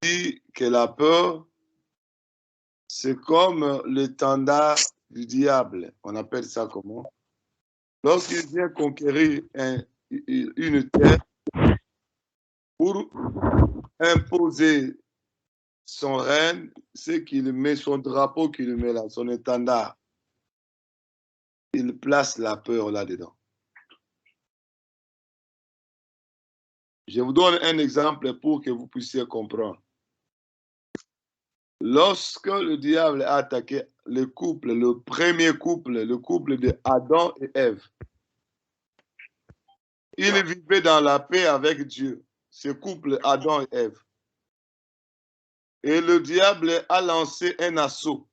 dit que la peur, c'est comme l'étendard du diable. On appelle ça comment? Lorsqu'il vient conquérir une terre pour imposer son règne, c'est qu'il met son drapeau, qu'il met là, son étendard. Il place la peur là-dedans. Je vous donne un exemple pour que vous puissiez comprendre. Lorsque le diable a attaqué le couple, le premier couple, le couple de Adam et Ève, il vivait dans la paix avec Dieu, ce couple Adam et Ève. Et le diable a lancé un assaut.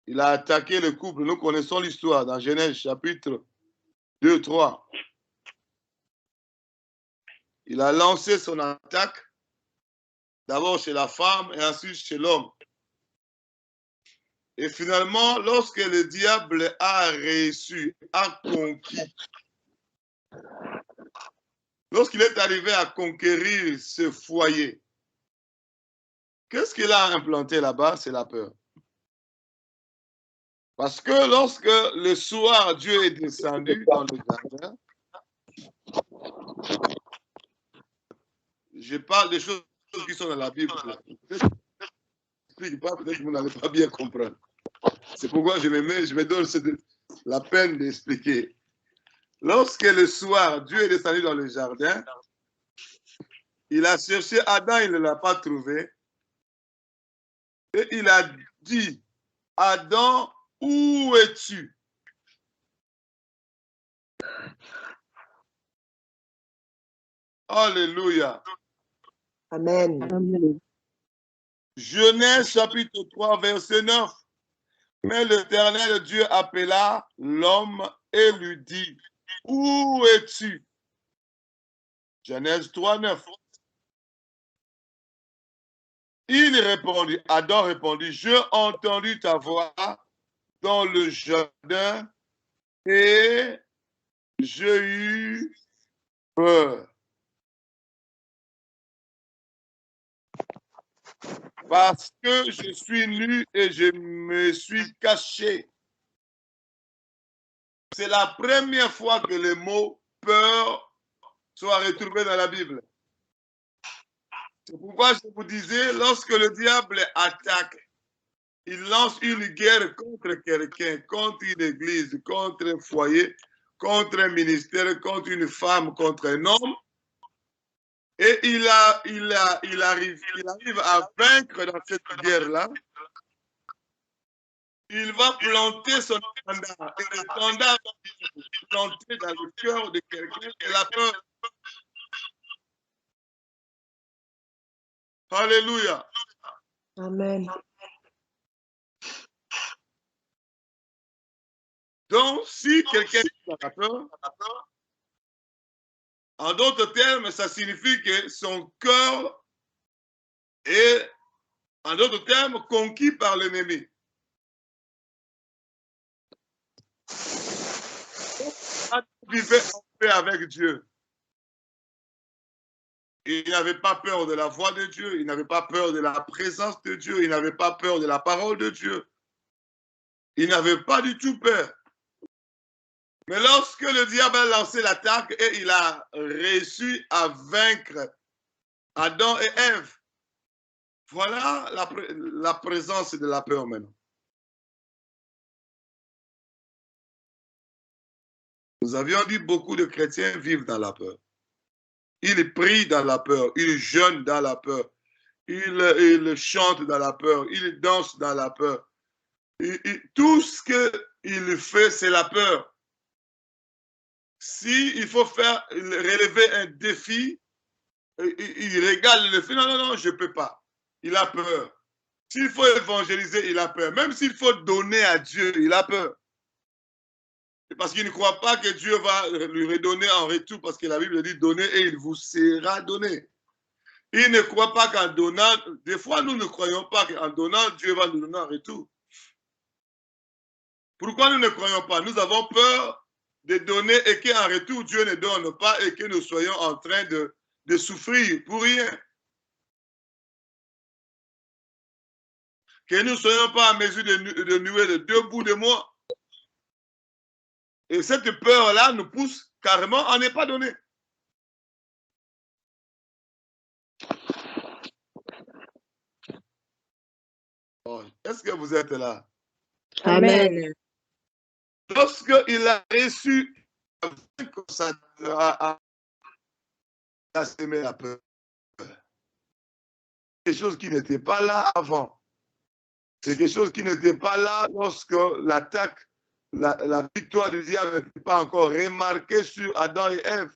Il a attaqué le couple. Nous connaissons l'histoire dans Genèse chapitre 2, 3. Il a lancé son attaque d'abord chez la femme et ensuite chez l'homme. Et finalement, lorsque le diable a réussi, a conquis, lorsqu'il est arrivé à conquérir ce foyer, qu'est-ce qu'il a implanté là-bas? C'est la peur. Parce que lorsque le soir, Dieu est descendu dans le jardin, je parle des choses qui sont dans la Bible. Peut-être que vous n'allez pas bien comprendre. C'est pourquoi je me donne la peine d'expliquer. Lorsque le soir, Dieu est descendu dans le jardin, il a cherché Adam, il ne l'a pas trouvé. Et il a dit, Adam, où es-tu? Alléluia. Amen. Genèse chapitre 3, verset 9. Mais l'Éternel Dieu appela l'homme et lui dit, où es-tu? Genèse 3, 9. Adam répondit, j'ai entendu ta voix dans le jardin et j'ai eu peur. Parce que je suis nu et je me suis caché. C'est la première fois que le mot peur soit retrouvé dans la Bible. C'est pourquoi je vous disais, lorsque le diable attaque, il lance une guerre contre quelqu'un, contre une église, contre un foyer, contre un ministère, contre une femme, contre un homme. Et il arrive à vaincre dans cette guerre-là. Il va planter son étendard. Et l'étendard va planter dans le cœur de quelqu'un et la peur. Alléluia. Amen. Donc, si quelqu'un a la peur, en d'autres termes, ça signifie que son cœur est, en d'autres termes, conquis par l'ennemi. Adam vivait en paix avec Dieu. Il n'avait pas peur de la voix de Dieu, il n'avait pas peur de la présence de Dieu, il n'avait pas peur de la parole de Dieu. Il n'avait pas du tout peur. Mais lorsque le diable a lancé l'attaque et il a réussi à vaincre Adam et Ève, voilà la présence de la peur maintenant. Nous avions dit beaucoup de chrétiens vivent dans la peur. Ils prient dans la peur, ils jeûnent dans la peur, ils chantent dans la peur, ils dansent dans la peur. Tout ce qu'il fait, c'est la peur. S'il faut relever un défi, il regarde le défi, non, je ne peux pas. Il a peur. S'il faut évangéliser, il a peur. Même s'il faut donner à Dieu, il a peur. C'est parce qu'il ne croit pas que Dieu va lui redonner en retour, parce que la Bible dit donner et il vous sera donné. Il ne croit pas qu'en donnant, des fois nous ne croyons pas qu'en donnant, Dieu va nous donner en retour. Pourquoi nous ne croyons pas? Nous avons peur de donner et qu'en retour, Dieu ne donne pas et que nous soyons en train de souffrir pour rien. que nous ne soyons pas en mesure de nouer de 2 bouts de moi. Et cette peur-là nous pousse carrément à ne pas donner. Oh, est-ce que vous êtes là? Amen. Lorsqu'il a reçu, ça a semé la peur. Quelque chose qui n'était pas là avant. C'est quelque chose qui n'était pas là lorsque l'attaque, la victoire du diable n'était pas encore remarquée sur Adam et Ève.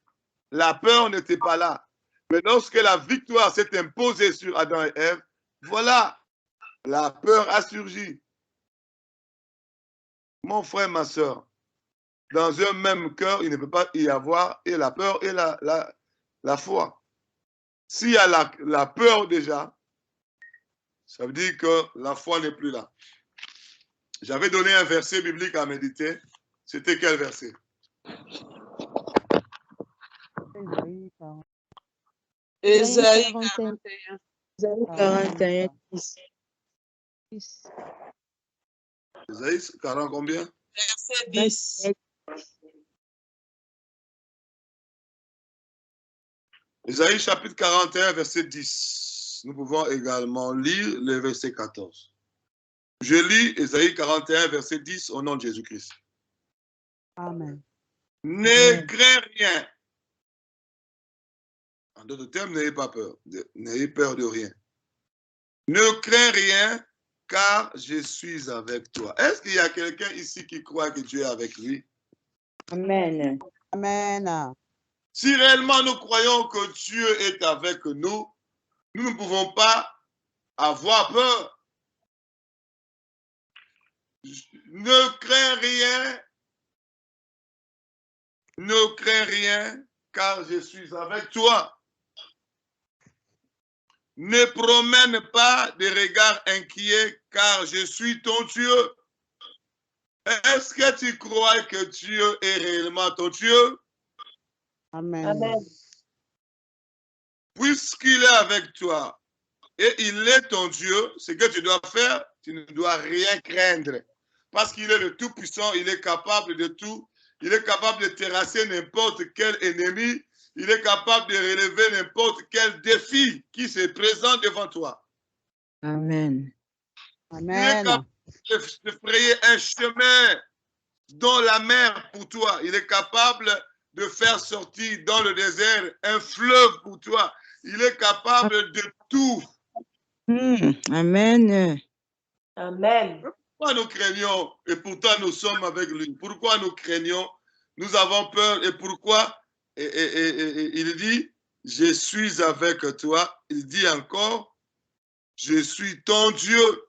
La peur n'était pas là. Mais lorsque la victoire s'est imposée sur Adam et Ève, voilà, la peur a surgi. Mon frère, ma soeur, dans un même cœur, il ne peut pas y avoir et la peur et la foi. S'il y a la peur déjà, ça veut dire que la foi n'est plus là. J'avais donné un verset biblique à méditer. C'était quel verset? Ésaïe 41. Ésaïe 41, 10. Ésaïe 40 combien? Verset 10. Ésaïe chapitre 41, verset 10. Nous pouvons également lire le verset 14. Je lis Ésaïe 41, verset 10 au nom de Jésus-Christ. Amen. Ne crains rien. En d'autres termes, n'ayez pas peur. N'ayez peur de rien. Ne crains rien, car je suis avec toi. Est-ce qu'il y a quelqu'un ici qui croit que Dieu est avec lui? Amen. Amen. Si réellement nous croyons que Dieu est avec nous, nous ne pouvons pas avoir peur. Ne crains rien. Ne crains rien, car je suis avec toi. Ne promène pas des regards inquiets, car je suis ton Dieu. Est-ce que tu crois que Dieu est réellement ton Dieu? Amen. Amen. Puisqu'il est avec toi et il est ton Dieu, ce que tu dois faire, tu ne dois rien craindre. Parce qu'il est le Tout-Puissant, il est capable de tout. Il est capable de terrasser n'importe quel ennemi. Il est capable de relever n'importe quel défi qui se présente devant toi. Amen. Il est capable de frayer un chemin dans la mer pour toi. Il est capable de faire sortir dans le désert un fleuve pour toi. Il est capable de tout. Amen. Amen. Pourquoi nous craignons et pourtant nous sommes avec lui? Pourquoi nous craignons? Nous avons peur et pourquoi? Il dit, je suis avec toi. Il dit encore, je suis ton Dieu.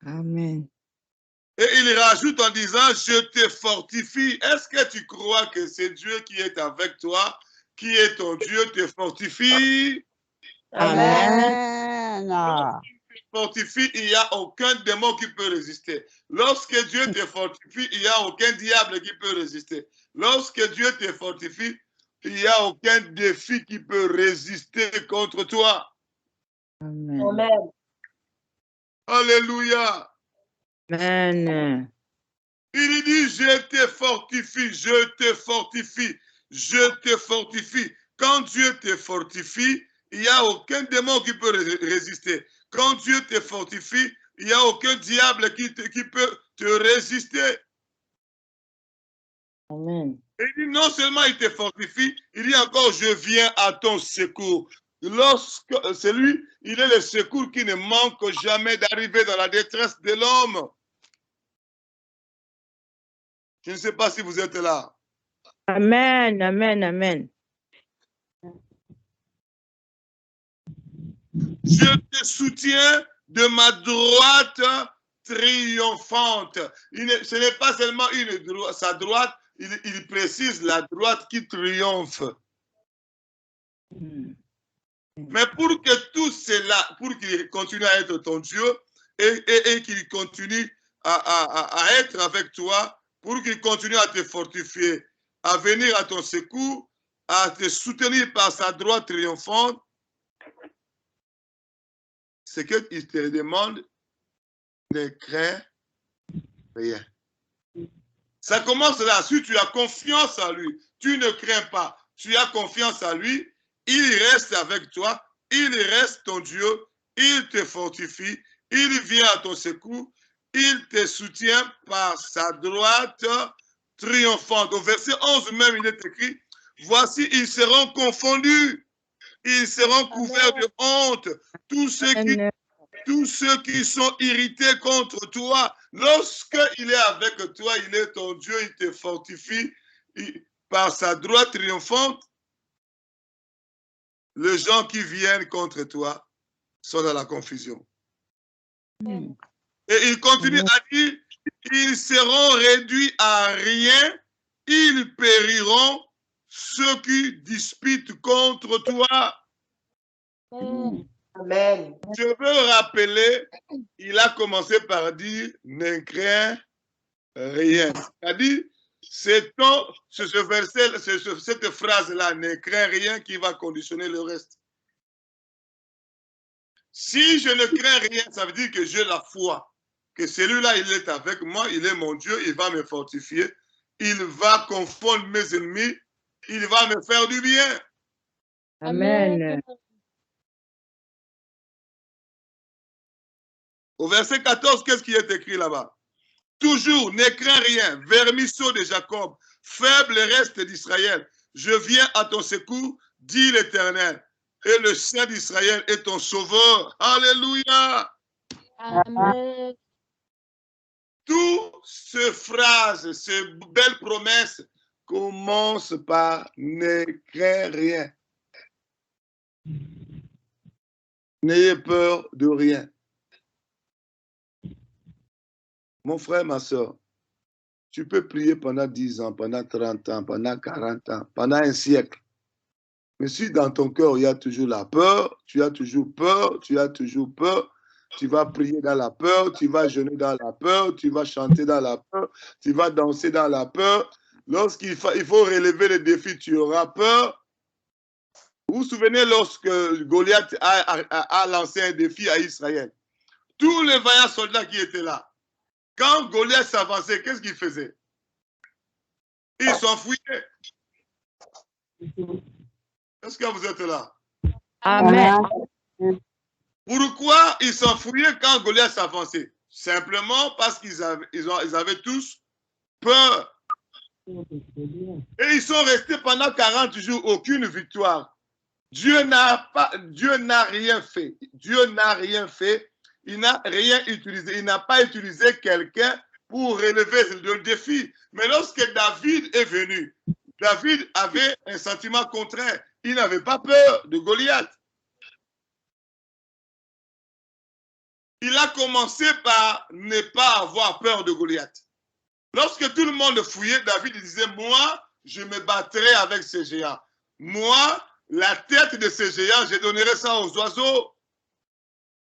Amen. Et il rajoute en disant, je te fortifie. Est-ce que tu crois que c'est Dieu qui est avec toi, qui est ton Dieu, te fortifie? Amen. Fortifie, il n'y a aucun démon qui peut résister. Lorsque Dieu te fortifie, il n'y a aucun diable qui peut résister. Lorsque Dieu te fortifie, il n'y a aucun défi qui peut résister contre toi. Amen. Amen. Alléluia. Amen. Il dit, je te fortifie, je te fortifie, je te fortifie. Quand Dieu te fortifie, il n'y a aucun démon qui peut résister. Quand Dieu te fortifie, il n'y a aucun diable qui peut te résister. Amen. Et il dit, non seulement il te fortifie, il dit encore, je viens à ton secours. Lorsque c'est lui, il est le secours qui ne manque jamais d'arriver dans la détresse de l'homme. Je ne sais pas si vous êtes là. Amen. Amen. Amen. Je te soutiens de ma droite triomphante. Ce n'est pas seulement sa droite, il précise la droite qui triomphe. Mais pour que tout cela, pour qu'il continue à être ton Dieu et qu'il continue à être avec toi, pour qu'il continue à te fortifier, à venir à ton secours, à te soutenir par sa droite triomphante, c'est qu'il te demande ne crains rien. Ça commence là. Si tu as confiance en lui, tu ne crains pas. Tu as confiance en lui, il reste avec toi, il reste ton Dieu, il te fortifie, il vient à ton secours, il te soutient par sa droite triomphante. Au verset 11 même, il est écrit, voici, ils seront confondus, ils seront couverts de honte, tous ceux qui sont irrités contre toi. Lorsqu'il est avec toi, il est ton Dieu, il te fortifie par sa droite triomphante. Les gens qui viennent contre toi sont dans la confusion. Et il continue à dire, ils seront réduits à rien, ils périront, ceux qui disputent contre toi. Amen. Je veux rappeler, il a commencé par dire, ne crains rien. C'est-à-dire, c'est ce verset, cette phrase-là, ne crains rien, qui va conditionner le reste. Si je ne crains rien, ça veut dire que j'ai la foi. Que celui-là, il est avec moi, il est mon Dieu, il va me fortifier, il va confondre mes ennemis, il va me faire du bien. Amen. Au verset 14, qu'est-ce qui est écrit là-bas? Toujours, ne crains rien, vermisseau de Jacob, faible reste d'Israël. Je viens à ton secours, dit l'Éternel. Et le Saint d'Israël est ton sauveur. Alléluia. Amen. Toutes ces phrases, ces belles promesses commencent par ne crains rien. N'ayez peur de rien. Mon frère, ma soeur, tu peux prier pendant 10 ans, pendant 30 ans, pendant 40 ans, pendant un siècle. Mais si dans ton cœur, il y a toujours la peur, tu as toujours peur, tu as toujours peur, tu vas prier dans la peur, tu vas jeûner dans la peur, tu vas chanter dans la peur, tu vas danser dans la peur. Lorsqu'il faut relever les défis, tu auras peur. Vous vous souvenez lorsque Goliath a lancé un défi à Israël? Tous les vaillants soldats qui étaient là, quand Goliath s'avançait, qu'est-ce qu'il faisait? Il s'enfuyait. Est-ce que vous êtes là? Amen. Pourquoi ils s'enfuyaient quand Goliath s'avançait? Simplement parce qu'ils avaient tous peur. Et ils sont restés pendant 40 jours, aucune victoire. Dieu n'a rien fait. Dieu n'a rien fait. Il n'a rien utilisé. Il n'a pas utilisé quelqu'un pour relever le défi. Mais lorsque David est venu, David avait un sentiment contraire. Il n'avait pas peur de Goliath. Il a commencé par ne pas avoir peur de Goliath. Lorsque tout le monde fouillait, David disait, moi, je me battrai avec ces géants. Moi, la tête de ces géants, je donnerai ça aux oiseaux.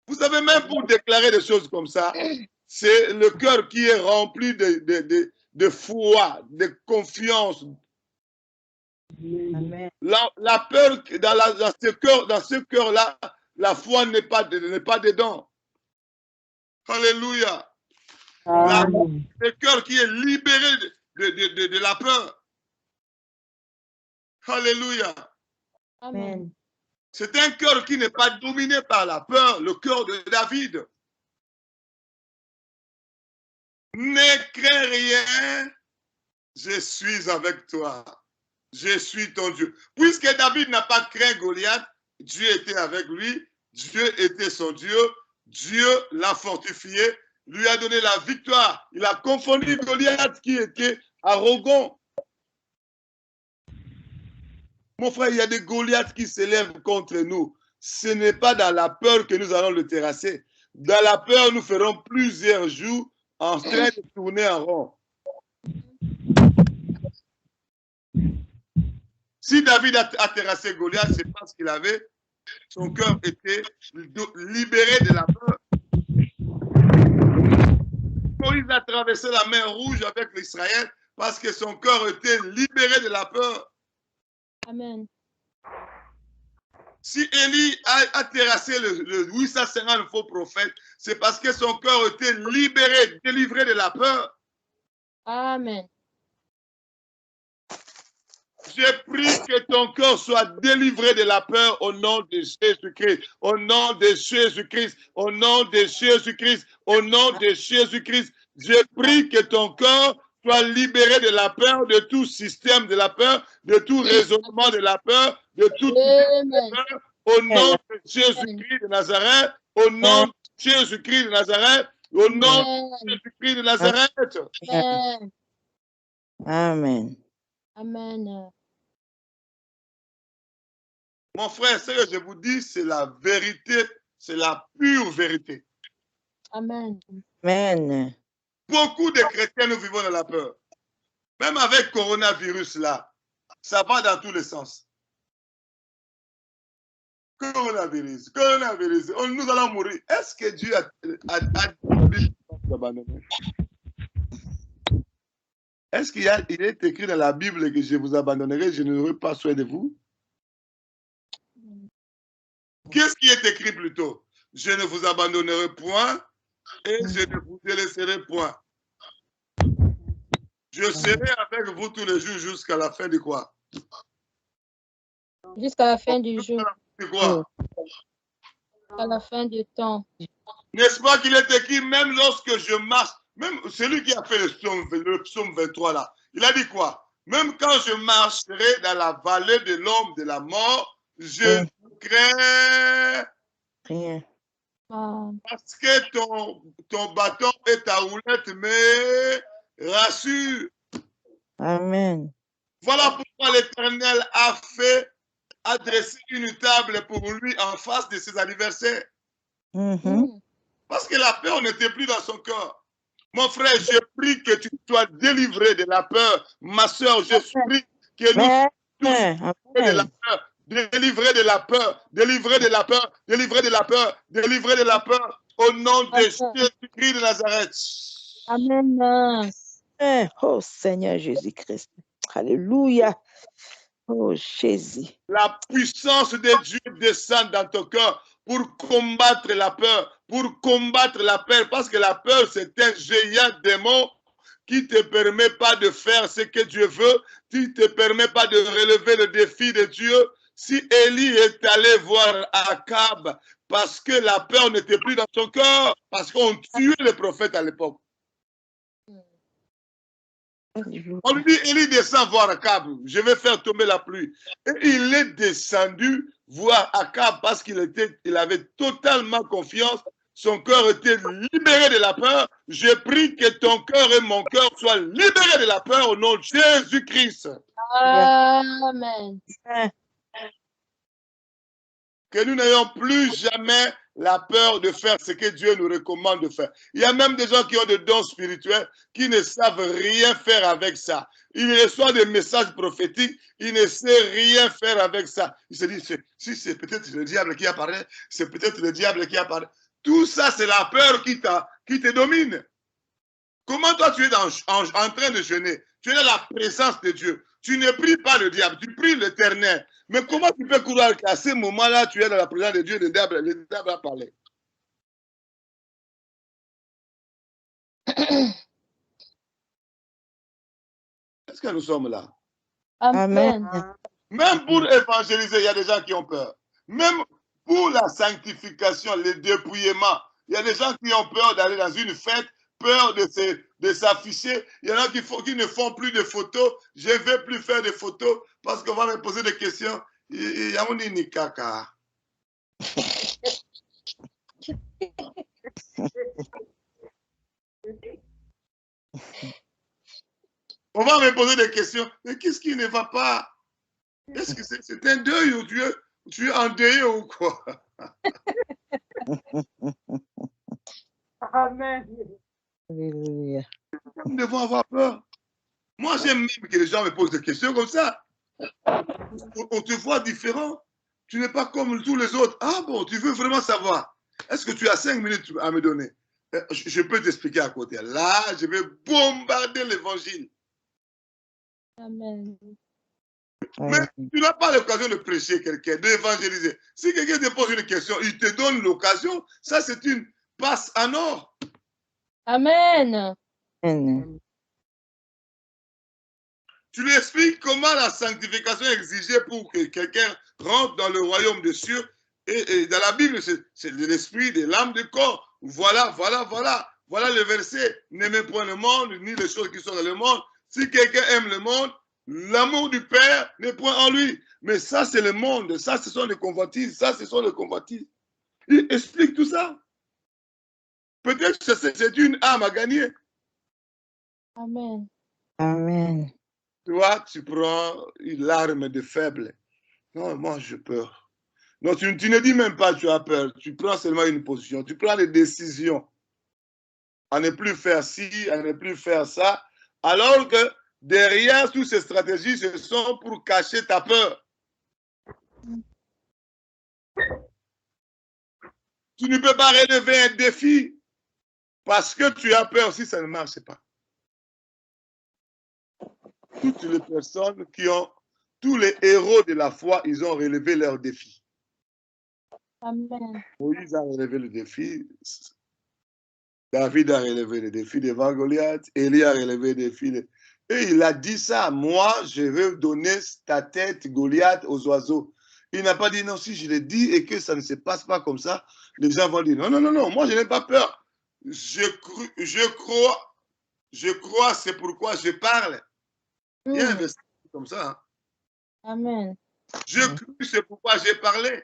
Vous savez, même pour déclarer des choses comme ça, c'est le cœur qui est rempli de foi, de confiance. Amen. La peur, dans ce cœur-là, la foi n'est pas dedans. Alléluia. Le cœur qui est libéré de la peur. Alléluia. Amen. C'est un cœur qui n'est pas dominé par la peur, le cœur de David. Ne crains rien, je suis avec toi. Je suis ton Dieu. Puisque David n'a pas craint Goliath, Dieu était avec lui, Dieu était son Dieu, Dieu l'a fortifié, lui a donné la victoire. Il a confondu Goliath qui était arrogant. Mon frère, il y a des Goliaths qui s'élèvent contre nous. Ce n'est pas dans la peur que nous allons le terrasser. Dans la peur, nous ferons plusieurs jours en train de tourner en rond. Si David a terrassé Goliath, c'est parce qu'il avait, son cœur était libéré de la peur. Moïse a traversé la mer Rouge avec l'Israël parce que son cœur était libéré de la peur. Amen. Si Élie a terrassé le 850 faux prophètes, c'est parce que son cœur était libéré, délivré de la peur. Amen. Je prie que ton cœur soit délivré de la peur au nom de Jésus-Christ. Au nom de Jésus-Christ. Au nom de Jésus-Christ. Au nom de Jésus-Christ. Je prie que ton cœur soit libéré de la peur, de tout système de la peur, de tout raisonnement de la peur, de toute Amen. peur. Au nom de Jésus-Christ de Nazareth. Au nom de Jésus-Christ de Nazareth. Au nom de Jésus-Christ de Nazareth. Amen. Amen. Amen. Mon frère, ce que je vous dis, c'est la vérité, c'est la pure vérité. Amen. Amen. Beaucoup de chrétiens, nous vivons dans la peur. Même avec coronavirus là, ça va dans tous les sens. Coronavirus, coronavirus, nous allons mourir. Est-ce que Dieu a dit nous abandonner? Est-ce qu'il est écrit dans la Bible que je vous abandonnerai, je n'aurai pas soin de vous? Qu'est-ce qui est écrit plutôt? Je ne vous abandonnerai point et je ne vous délaisserai point. Je serai avec vous tous les jours jusqu'à la fin de quoi? Jusqu'à la fin du jour. De quoi? À la fin du temps. N'est-ce pas qu'il est écrit, même lorsque je marche, même celui qui a fait le psaume 23 là, il a dit quoi? Même quand je marcherai dans la vallée de l'ombre de la mort, je ne crains Rien. parce que ton bâton et ta houlette me rassurent. Amen. Voilà pourquoi l'Éternel a dressé une table pour lui en face de ses adversaires. Parce que la peur n'était plus dans son cœur. Mon frère, je prie que tu sois délivré de la peur. Ma soeur, je prie que nous soyons de la peur. Délivré de la peur, délivré de la peur, délivré de la peur, délivré de la peur. Au nom de Jésus-Christ de Nazareth. Amen. Oh Seigneur Jésus-Christ. Alléluia. Oh Jésus. La puissance de Dieu descend dans ton cœur pour combattre la peur, pour combattre la peur, parce que la peur, c'est un géant démon qui ne te permet pas de faire ce que Dieu veut, qui ne te permet pas de relever le défi de Dieu. Si Élie est allé voir Akab parce que la peur n'était plus dans son cœur, parce qu'on tuait les prophètes à l'époque. On lui dit, Élie descend voir Akab, je vais faire tomber la pluie. Et il est descendu voir Akab parce qu'il avait totalement confiance. Son cœur était libéré de la peur. Je prie que ton cœur et mon cœur soient libérés de la peur au nom de Jésus-Christ. Amen. Que nous n'ayons plus jamais la peur de faire ce que Dieu nous recommande de faire. Il y a même des gens qui ont des dons spirituels qui ne savent rien faire avec ça. Ils reçoivent des messages prophétiques, ils ne savent rien faire avec ça. Ils se disent, si c'est peut-être le diable qui apparaît, c'est peut-être le diable qui apparaît. Tout ça, c'est la peur qui te domine. Comment toi, tu es en train de jeûner? Tu es dans la présence de Dieu. Tu ne pries pas le diable, tu pries l'Éternel. Mais comment tu peux croire qu'à ce moment-là, tu es dans la présence de Dieu, le diable a parlé? Est-ce que nous sommes là? Amen. Même pour évangéliser, il y a des gens qui ont peur. Même pour la sanctification, le dépouillement, il y a des gens qui ont peur d'aller dans une fête, peur de s'afficher. Il y en a qui ne font plus de photos. Je ne vais plus faire de photos parce qu'on va me poser des questions. Il y a un ni caca. On va me poser des questions. Mais qu'est-ce qui ne va pas? Est-ce que c'est un deuil ou tu es endeuillé ou quoi? Amen. Alléluia. Nous devons avoir peur. Moi, j'aime même que les gens me posent des questions comme ça. On te voit différent. Tu n'es pas comme tous les autres. Ah bon, tu veux vraiment savoir? Est-ce que tu as 5 minutes à me donner? Je peux t'expliquer à côté. Là, je vais bombarder l'évangile. Amen. Mais tu n'as pas l'occasion de prêcher quelqu'un, d'évangéliser. Si quelqu'un te pose une question, il te donne l'occasion. Ça, c'est une passe en or. Amen. Amen. Tu lui expliques comment la sanctification est exigée pour que quelqu'un rentre dans le royaume des cieux. Et dans la Bible, c'est de l'esprit, de l'âme, du corps. Voilà, voilà, voilà. Voilà le verset. N'aimez point le monde, ni les choses qui sont dans le monde. Si quelqu'un aime le monde, l'amour du Père n'est point en lui. Mais ça, c'est le monde. Ça, ce sont les convoitises. Ça, ce sont les convoitises. Il explique tout ça. Peut-être que c'est une âme à gagner. Amen. Amen. Toi, tu prends une arme de faible. Non, moi, j'ai peur. Non, tu ne dis même pas que tu as peur. Tu prends seulement une position. Tu prends des décisions à ne plus faire ci, à ne plus faire ça. Alors que derrière toutes ces stratégies, ce sont pour cacher ta peur. Tu ne peux pas relever un défi parce que tu as peur si ça ne marche pas. Toutes les personnes qui ont, tous les héros de la foi, ils ont relevé leur défi. Amen. Moïse a relevé le défi. David a relevé le défi devant Goliath. Élie a relevé le défi. Et il a dit ça. Moi, je veux donner ta tête, Goliath, aux oiseaux. Il n'a pas dit non, si je le dis et que ça ne se passe pas comme ça, les gens vont dire non, non, non, non, moi je n'ai pas peur. Je crois, c'est pourquoi je parle. Il y a un verset comme ça. Hein. Amen. Je crois, c'est pourquoi j'ai parlé.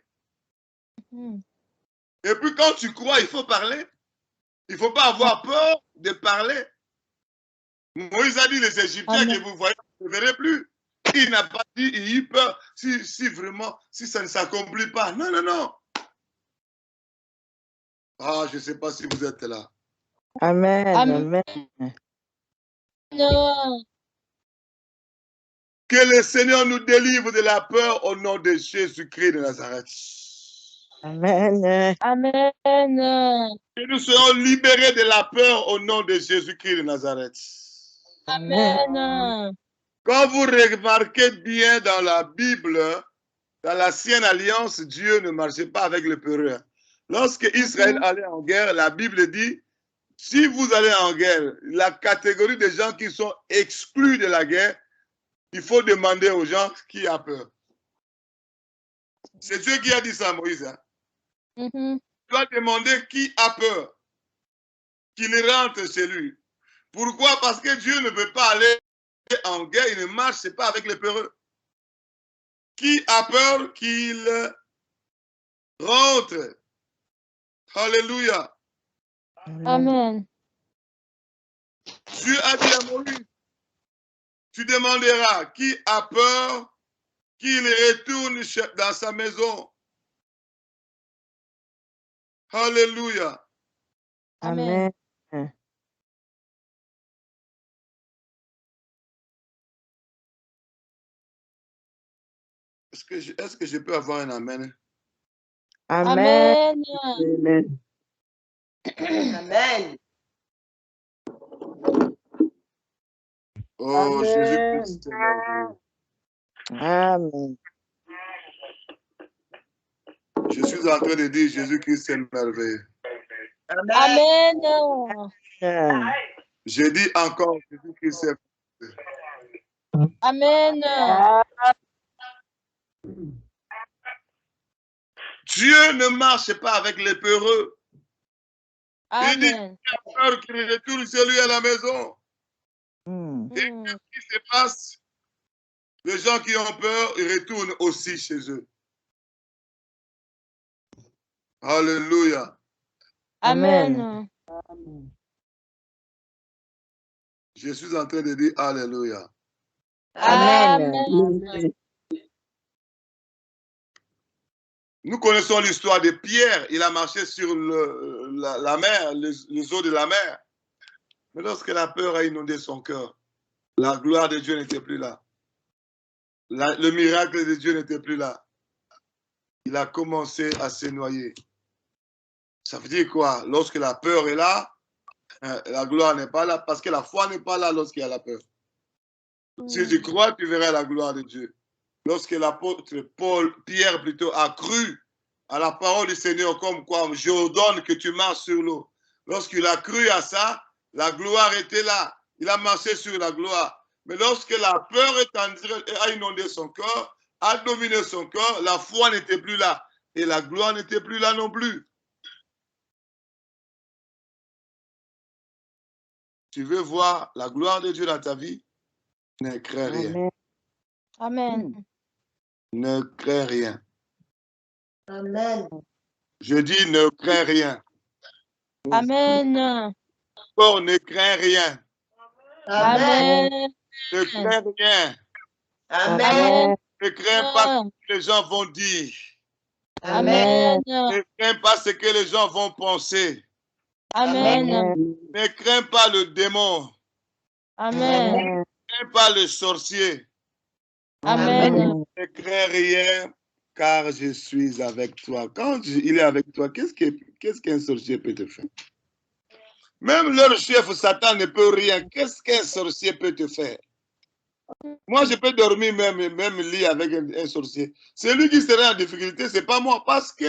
Et puis quand tu crois, il faut parler. Il ne faut pas avoir peur de parler. Moïse a dit les Égyptiens Amen. que vous voyez, vous ne verrez plus. Il n'a pas dit, il a eu peur si vraiment, si ça ne s'accomplit pas. Non, non, non. Ah, je ne sais pas si vous êtes là. Amen. Amen. Amen. Non. Que le Seigneur nous délivre de la peur au nom de Jésus-Christ de Nazareth. Amen. Amen. Que nous serons libérés de la peur au nom de Jésus-Christ de Nazareth. Amen. Quand vous remarquez bien dans la Bible, dans l'Ancienne Alliance, Dieu ne marchait pas avec les peureux. Lorsque Israël allait en guerre, la Bible dit, si vous allez en guerre, la catégorie des gens qui sont exclus de la guerre, il faut demander aux gens qui a peur. C'est Dieu qui a dit ça à Moïse. Hein? Tu dois demander qui a peur, qu'il rentre chez lui. Pourquoi? Parce que Dieu ne peut pas aller en guerre, il ne marche pas avec les peureux. Qui a peur qu'il rentre? Alléluia. Amen. Dieu a dit à Moïse, tu demanderas qui a peur qu'il retourne dans sa maison. Alléluia. Amen. Est-ce que je peux avoir un amen? Amen. Amen. Amen. Oh, Jésus-Christ. Amen. Je suis en train de dire Jésus-Christ est merveilleux. Amen. Amen. Je dis encore Jésus-Christ est merveilleux. Amen. Dieu ne marche pas avec les peureux. Il dit Amen. qu'il a peur qu'il retourne chez lui à la maison. Et qu'est-ce qui se passe? Les gens qui ont peur, ils retournent aussi chez eux. Alléluia. Amen. Je suis en train de dire Alléluia. Amen. Nous connaissons l'histoire de Pierre. Il a marché sur la mer, les eaux de la mer. Mais lorsque la peur a inondé son cœur, la gloire de Dieu n'était plus là. Le miracle de Dieu n'était plus là. Il a commencé à se noyer. Ça veut dire quoi? Lorsque la peur est là, la gloire n'est pas là, parce que la foi n'est pas là lorsqu'il y a la peur. Si tu crois, tu verras la gloire de Dieu. lorsque l'apôtre Pierre plutôt a cru à la parole du Seigneur, comme quoi j'ordonne que tu marches sur l'eau. Lorsqu'il a cru à ça, la gloire était là. Il a marché sur la gloire. Mais lorsque la peur a inondé son corps, a dominé son corps, la foi n'était plus là. Et la gloire n'était plus là non plus. Tu veux voir la gloire de Dieu dans ta vie? Ne crains rien. Amen. Ne crains rien. Amen. Je dis ne crains rien. Amen. Encore ne crains rien. Amen. Ne crains rien. Amen. Ne crains pas ce que les gens vont dire. Amen. Ne crains pas ce que les gens vont penser. Amen. Ne crains pas le démon. Amen. Ne crains pas le sorcier. Amen. Ne crains rien, car je suis avec toi. Quand il est avec toi, qu'est-ce qu'un sorcier peut te faire? Même leur chef, Satan, ne peut rien. Qu'est-ce qu'un sorcier peut te faire? Moi, je peux dormir même lit avec un sorcier. C'est lui qui sera en difficulté, c'est pas moi. Parce que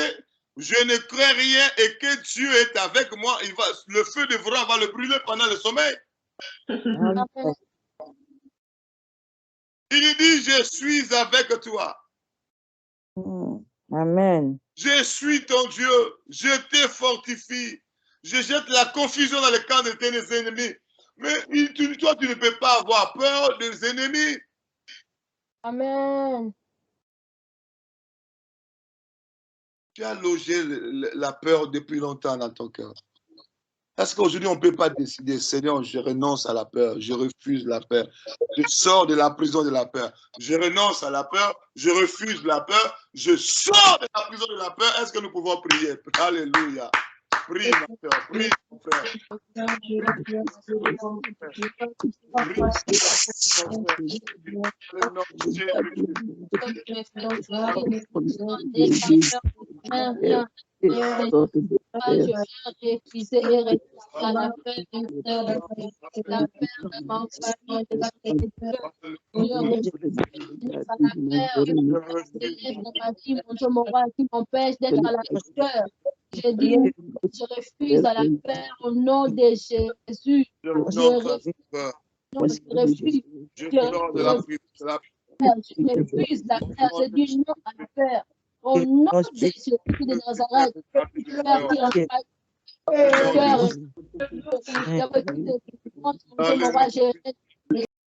je ne crains rien et que Dieu est avec moi. Le feu de Vran va le brûler pendant le sommeil. Il dit, je suis avec toi. Amen. Je suis ton Dieu. Je te fortifie. Je jette la confusion dans le camp de tes ennemis. Mais toi, tu ne peux pas avoir peur des ennemis. Amen. Tu as logé la peur depuis longtemps dans ton cœur. Parce qu'aujourd'hui, on ne peut pas décider, Seigneur, je renonce à la peur, je refuse la peur. Je sors de la prison de la peur. Je renonce à la peur, je refuse la peur, je sors de la prison de la peur. Est-ce que nous pouvons prier? Alléluia. Prie, ma soeur, prie, mon frère. Mon roi qui m'empêche d'être à la hauteur. Je dis, je refuse à la peur au nom de Jésus. Je refuse la peur. Je dis non à la peur. Au nom de Jésus de Nazareth, je